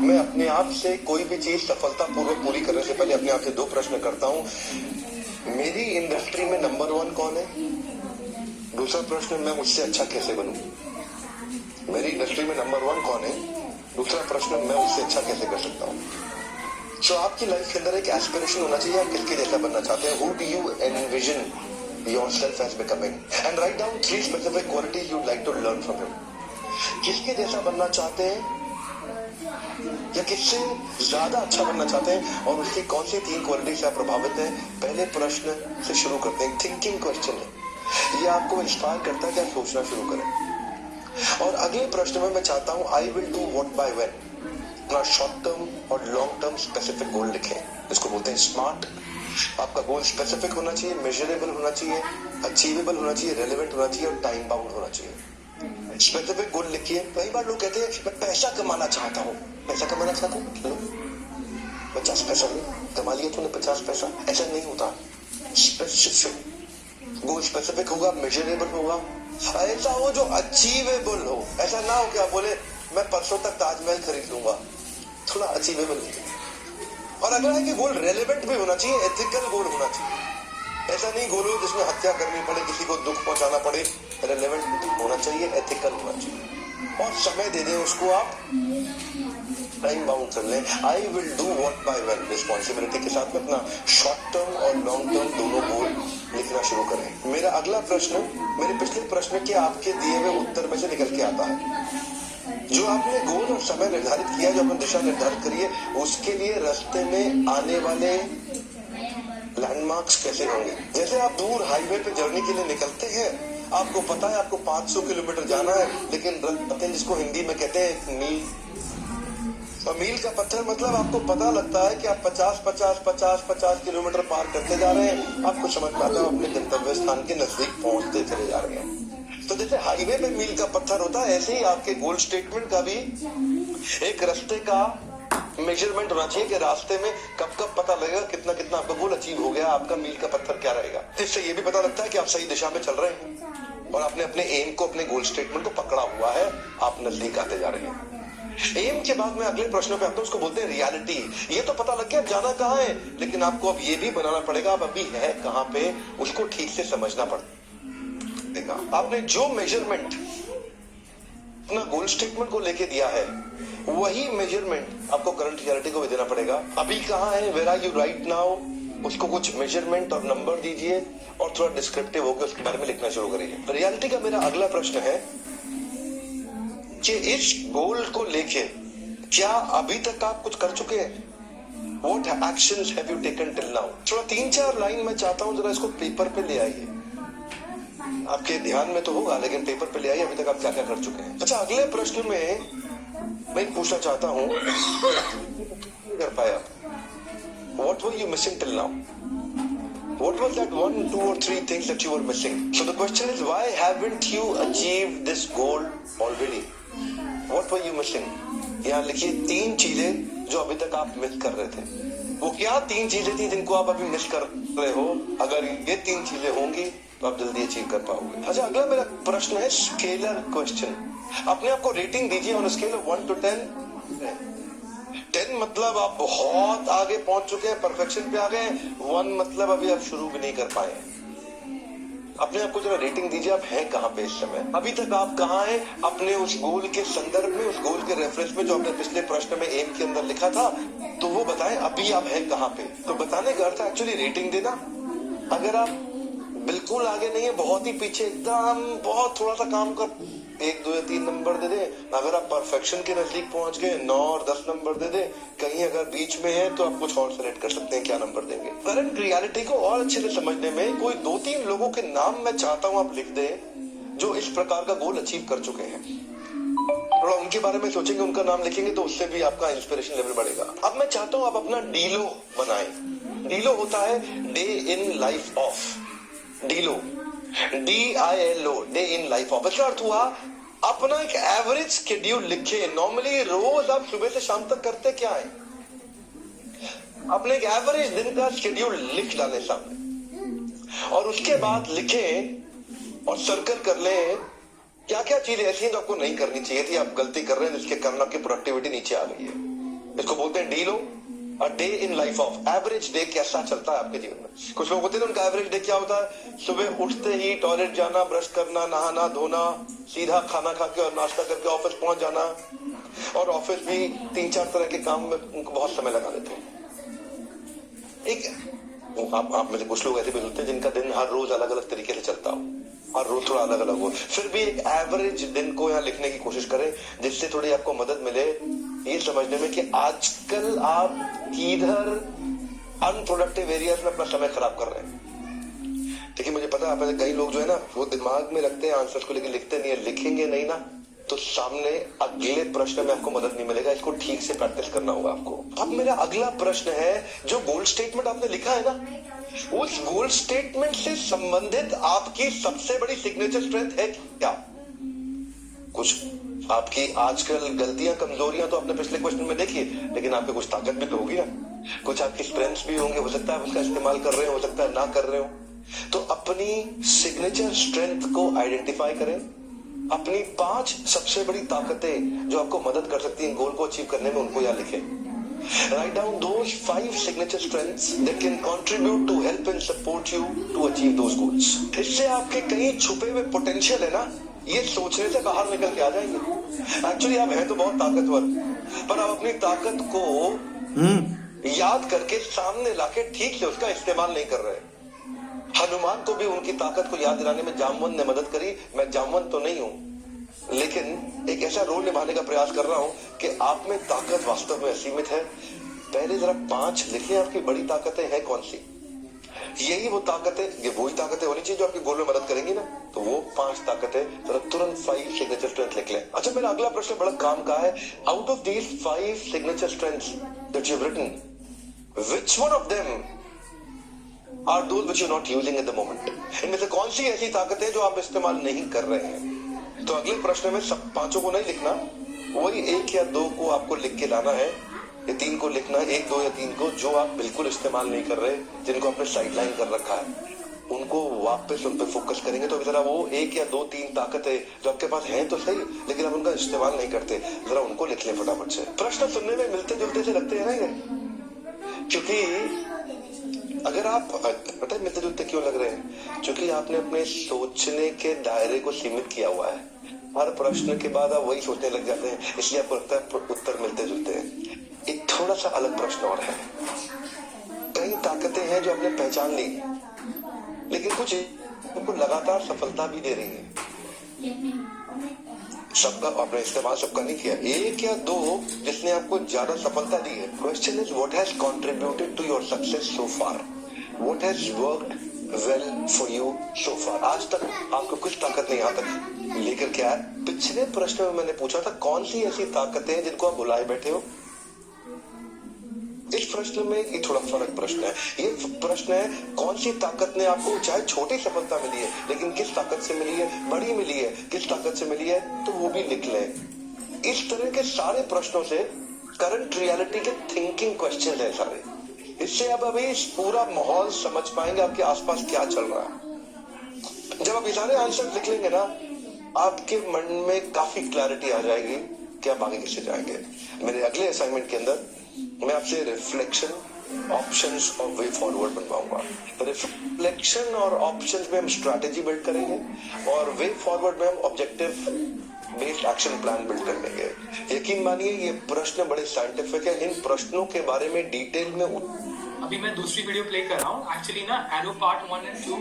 मैं अपने आप से कोई भी चीज सफलतापूर्वक पूरी करने से पहले अपने आप से 2 प्रश्न करता हूँ। मेरी इंडस्ट्री में नंबर 1 कौन है? दूसरा प्रश्न, मैं मुझसे अच्छा कैसे बनूं? मेरी इंडस्ट्री में नंबर 1 कौन है? दूसरा प्रश्न, मैं उससे अच्छा कैसे कर सकता हूँ? तो आपकी लाइफ के अंदर एक एस्पिरेशन होना चाहिए, आप किसके जैसा बनना चाहते हैं? Who do you envision yourself as becoming? And write down 3 specific qualities you'd like to learn from him. किसके जैसा बनना चाहते हैं या किससे ज्यादा अच्छा बनना चाहते हैं और उसकी कौन सी 3 क्वालिटी से आप प्रभावित हैं? पहले प्रश्न से शुरू करते हैं। थिंकिंग क्वेश्चन है, ये आपको इंस्पायर करता है कि आप सोचना शुरू करें। और अगले प्रश्न में मैं चाहता हूं I will do what by when. अपना शॉर्ट टर्म और लॉन्ग टर्म स्पेसिफिक गोल लिखें, इसको बोलते हैं स्मार्ट। आपका गोल स्पेसिफिक होना चाहिए, मेजरेबल होना चाहिए, अचीवेबल होना चाहिए, रेलेवेंट होना चाहिए और टाइम बाउंड होना चाहिए। स्पेसिफिक गोल लिखिए। कई बार लोग कहते हैं मैं पैसा कमाना चाहता हूँ। पैसा कमाना चाहता हूँ, 50 पैसा कमा लिया तूने, 50 पैसा। ऐसा नहीं होता। स्पेसिफिक गोल स्पेसिफिक होगा, मेजरेबल होगा, ऐसा हो जो अचीवेबल हो। ऐसा ना हो कि आप बोले मैं परसों तक ताजमहल खरीद लूंगा। थोड़ा अचीवेबल हो। और अगला है कि गोल रेलेवेंट भी होना चाहिए, एथिकल गोल होना चाहिए। ऐसा नहीं गोल हो जिसमें हत्या करनी पड़े, किसी को दुख पहुंचाना पड़े। रेलेवेंट होना चाहिए, एथिकल होना चाहिए और समय दे दें उसको, आप टाइम बाउंड कर लें। I will do what by when responsibility के साथ में अपना शॉर्ट टर्म और लॉन्ग टर्म दोनों गोल लिखना शुरू करें। मेरा अगला प्रश्न मेरे पिछले प्रश्न के आपके दिए हुए उत्तर में से निकल के आता है। जो आपने गोल और समय निर्धारित किया, जो आपने दिशा निर्धारित करी है, उसके लिए रास्ते में आने वाले लैंडमार्क्स कैसे होंगे? जैसे आप दूर हाईवे पे जर्नी के लिए निकलते हैं, आपको पता है आपको 500 किलोमीटर जाना है, लेकिन रास्ते जिसको हिंदी में कहते हैं मील, तो मील का पत्थर मतलब आपको पता लगता है कि आप 50 किलोमीटर पार करते जा रहे हैं। आपको समझ में आता है अपने गंतव्य स्थान के नजदीक पहुंचते चले जा रहे हैं। तो जैसे हाईवे पे मील का पत्थर होता है, ऐसे ही आपके गोल स्टेटमेंट का भी एक रास्ते का मेजरमेंट होना चाहिए कि रास्ते में कब कब पता लगेगा कितना कितना आपका गोल अचीव हो गया, आपका मील का पत्थर क्या रहेगा। इससे ये भी पता लगता है कि आप सही दिशा में चल रहे हैं और आपने अपने एम को, अपने गोल स्टेटमेंट को पकड़ा हुआ है, आप नजदीक आते जा रहे हैं। एम के बाद में अगले प्रश्न पे आता हूं, उसको बोलते हैं रियलिटी। ये तो पता लग गया जाना कहाँ है, लेकिन आपको अब ये भी बनाना पड़ेगा आप अभी है कहाँ पे, उसको ठीक से समझना पड़ेगा। आपने जो मेजरमेंट अपना गोल स्टेटमेंट को लेके दिया है, वही मेजरमेंट आपको करंट रियलिटी को भी देना पड़ेगा। अभी कहाँ है, where are you right now, उसको कुछ मेजरमेंट और नंबर दीजिए और थोड़ा डिस्क्रिप्टिव होकर उसके बारे में लिखना शुरू करिए। रियलिटी का मेरा अगला प्रश्न है कि इस गोल को लेके क्या अभी तक आप कुछ कर चुके हैं? What actions have you taken till now? थोड़ा 3-4 लाइन में चाहता हूं जरा इसको पेपर पे ले आइए। आपके ध्यान में तो होगा, लेकिन पेपर पे ले आइए अभी तक आप क्या क्या कर चुके हैं। अच्छा, अगले प्रश्न में मैं पूछना चाहता हूं, कर पाया, What were you missing till now? What was that 1, 2 or 3 things that you were missing? So the question is, why haven't you achieved this goal already? What were you missing? यहाँ लिखिए 3 चीजें जो अभी तक आप मिस कर रहे थे। वो क्या 3 चीजें थी जिनको आप अभी मिस कर रहे हो? अगर ये 3 चीजें होंगी तो आप जल्दी अचीव कर पाओगे। अच्छा, अगला मेरा प्रश्न है स्केलर क्वेश्चन। अपने आप को रेटिंग दीजिए ऑन स्केल ऑफ 1 to 10। 10 मतलब आप बहुत आगे पहुंच चुके हैं, परफेक्शन पे आ गए। 1 मतलब अभी आप शुरू भी नहीं कर पाए। अपने आप को जरा रेटिंग दीजिए, आप हैं कहाँ पे इस समय, अभी तक आप कहाँ हैं अपने उस गोल के संदर्भ में, उस गोल के रेफरेंस में जो आपने पिछले प्रश्न में एम के अंदर लिखा था, तो वो बताएं अभी आप हैं कहाँ पे। तो बताने का अर्थ एक्चुअली रेटिंग देना। अगर आप बिल्कुल आगे नहीं है, बहुत ही पीछे, एकदम बहुत थोड़ा सा काम कर, 1, 2 या 3 नंबर दे दे। अगर आप परफेक्शन के नजदीक पहुंच गए, 9 और 10 नंबर दे दे। कहीं अगर बीच में है तो आप कुछ और सेलेक्ट कर सकते हैं क्या नंबर देंगे। करंट रियलिटी को और अच्छे से समझने में कोई 2-3 लोगों के नाम मैं चाहता हूं आप लिख दें जो इस प्रकार का गोल अचीव कर चुके हैं। थोड़ा उनके बारे में सोचेंगे, उनका नाम लिखेंगे तो उससे भी आपका इंस्पिरेशन लेवल बढ़ेगा। अब मैं चाहता हूं आप अपना डीलो बनाएं। डीलो होता है day in life of. DILO, DILO, day in life of. इसका अर्थ हुआ अपना एक एवरेज शेड्यूल लिखे। नॉर्मली रोज आप सुबह से शाम तक करते क्या है, अपने एक एवरेज दिन का शेड्यूल लिख डालें सामने और उसके बाद लिखें और सर्कल कर लें क्या क्या चीजें ऐसी हैं जो आपको नहीं करनी चाहिए थी, आप गलती कर रहे हैं जिसके कारण आपकी प्रोडक्टिविटी नीचे आ गई है। इसको बोलते हैं D low. A day in life of, average day कैसा चलता है आपके जीवन में। कुछ लोग होते हैं उनका एवरेज डे क्या होता है, सुबह उठते ही टॉयलेट जाना, ब्रश करना, नहाना धोना, सीधा खाना खा के और नाश्ता करके ऑफिस पहुंच जाना, और ऑफिस भी 3-4 तरह के काम में उनको बहुत समय लगा देते हैं। एक आप में से कुछ लोग ऐसे भी होते हैं जिनका दिन हर रोज अलग अलग तरीके से चलता हो, हर रोज थोड़ा अलग अलग हो, फिर भी एक एवरेज दिन को यहाँ लिखने की कोशिश करें, जिससे थोड़ी आपको मदद मिले ये समझने में कि आजकल आप किधर अनप्रोडक्टिव एरियाज में अपना समय खराब कर रहे हैं। देखिए मुझे पता है आप में कई लोग जो है ना वो दिमाग में रखते हैं आंसर्स को, लेकिन लिखते नहीं है। लिखेंगे नहीं ना तो सामने अगले प्रश्न में आपको मदद नहीं मिलेगा। इसको ठीक से प्रैक्टिस करना होगा आपको। अब मेरा अगला प्रश्न है, जो गोल स्टेटमेंट आपने लिखा है ना, उस गोल स्टेटमेंट से संबंधित आपकी सबसे बड़ी सिग्नेचर स्ट्रेंथ है क्या? कुछ आपकी आजकल गलतियां कमजोरियां तो आपने पिछले क्वेश्चन में देखी, लेकिन आपकी कुछ ताकत भी तो होगी ना, कुछ आपकी स्ट्रेंथ्स भी होंगे। हो सकता है आप उसका इस्तेमाल कर रहे हो सकता है ना कर रहे हो। तो अपनी सिग्नेचर स्ट्रेंथ को आइडेंटिफाई करें। अपनी 5 सबसे बड़ी ताकतें जो आपको मदद कर सकती हैं गोल को अचीव करने में, उनको यहाँ लिखें। Write down those 5 signature strengths that can contribute to help and support you to achieve those goals. इससे आपके कई छुपे हुए पोटेंशियल है ना, ये सोचने से बाहर निकल के आ जाएंगे। एक्चुअली आप हैं तो बहुत ताकतवर, पर आप अपनी ताकत को याद करके सामने लाके ठीक से उसका इस्तेमाल नहीं कर रहे। हनुमान को भी उनकी ताकत को याद दिलाने में जामवंत ने मदद करी। मैं जामवंत तो नहीं हूं, लेकिन एक ऐसा रोल निभाने का प्रयास कर रहा हूं कि आप में ताकत वास्तव में असीमित है। पहले जरा 5 लिखिए आपकी बड़ी ताकतें हैं कौन सी। यही वो ताकतें, ये वही ताकतें होनी चाहिए जो आपके गोल में मदद करेंगी ना। तो वो 5 ताकतें जरा तुरंत 5 सिग्नेचर स्ट्रेंथ लिख लें। अच्छा मेरा अगला प्रश्न बड़ा काम का है। Out of these 5 signature strengths that you have written, which one of them are those which you are not using at the moment? इनमें से कौन सी ऐसी ताकतें जो आप इस्तेमाल नहीं कर रहे हैं? तो अगले प्रश्न में सब 5 को नहीं लिखना, वही 1 या 2 को आपको लिख के लाना है। ये 3 को लिखना, 1, 2 या 3 को जो आप बिल्कुल इस्तेमाल नहीं कर रहे, जिनको आपने साइडलाइन कर रखा है, उनको वापस उन पे फोकस करेंगे। तो जरा वो 1 या 2, 3 ताकतें जो आपके पास हैं तो सही, लेकिन आप उनका इस्तेमाल नहीं करते, जरा उनको लिख लें फटाफट से। प्रश्न सुनने में मिलते जुलते से लगते हैं ना ये, क्योंकि अगर आप पता है मिलते जुलते क्यों लग रहे हैं? क्योंकि आपने अपने सोचने के दायरे को सीमित किया हुआ है। हर प्रश्न के बाद आप वही सोचने लग जाते हैं, इसलिए आपको लगता है उत्तर मिलते जुलते हैं। एक थोड़ा सा अलग प्रश्न और है। कई ताकतें हैं जो आपने पहचान ली, लेकिन कुछ आपको लगातार सफलता भी दे रही है। सबका आपने इस्तेमाल सबका नहीं किया। 1 या 2 जिसने आपको ज्यादा सफलता दी है। Question is what has contributed to your success so far, what has worked well for you so far. आज तक आपको कुछ ताकत नहीं, यहाँ तक लेकर क्या है। पिछले प्रश्न में मैंने पूछा था कौन सी ऐसी ताकतें हैं जिनको आप बुलाए बैठे हो। इस प्रश्न में ये थोड़ा फर्क प्रश्न है। ये प्रश्न है कौन सी ताकत ने आपको चाहे छोटी सफलता मिली है, लेकिन किस ताकत से मिली है, बड़ी मिली है, किस ताकत से मिली है, तो वो भी लिख लें। इस तरह के सारे प्रश्नों से करंट रियलिटी के थिंकिंग क्वेश्चन है सारे। इससे आप अभी पूरा माहौल समझ पाएंगे आपके आसपास क्या चल रहा है। जब आप ये सारे आंसर लिख लेंगे ना, आपके मन में काफी क्लैरिटी आ जाएगी कि आप आगे कैसे जाएंगे। मेरे अगले असाइनमेंट के अंदर मैं आपसे रिफ्लेक्शन, ऑप्शंस और वे फॉरवर्ड बनवाऊंगा। रिफ्लेक्शन और ऑप्शंस में हम स्ट्रैटेजी बिल्ड करेंगे, और वे फॉरवर्ड में हम objective based action plan build कर लेंगे। यकीन मानिए ये प्रश्न बड़े साइंटिफिक है। इन प्रश्नों के बारे में डिटेल में अभी मैं दूसरी वीडियो प्ले कर रहा हूँ। एक्चुअली ना एरो पार्ट 1 एंड 2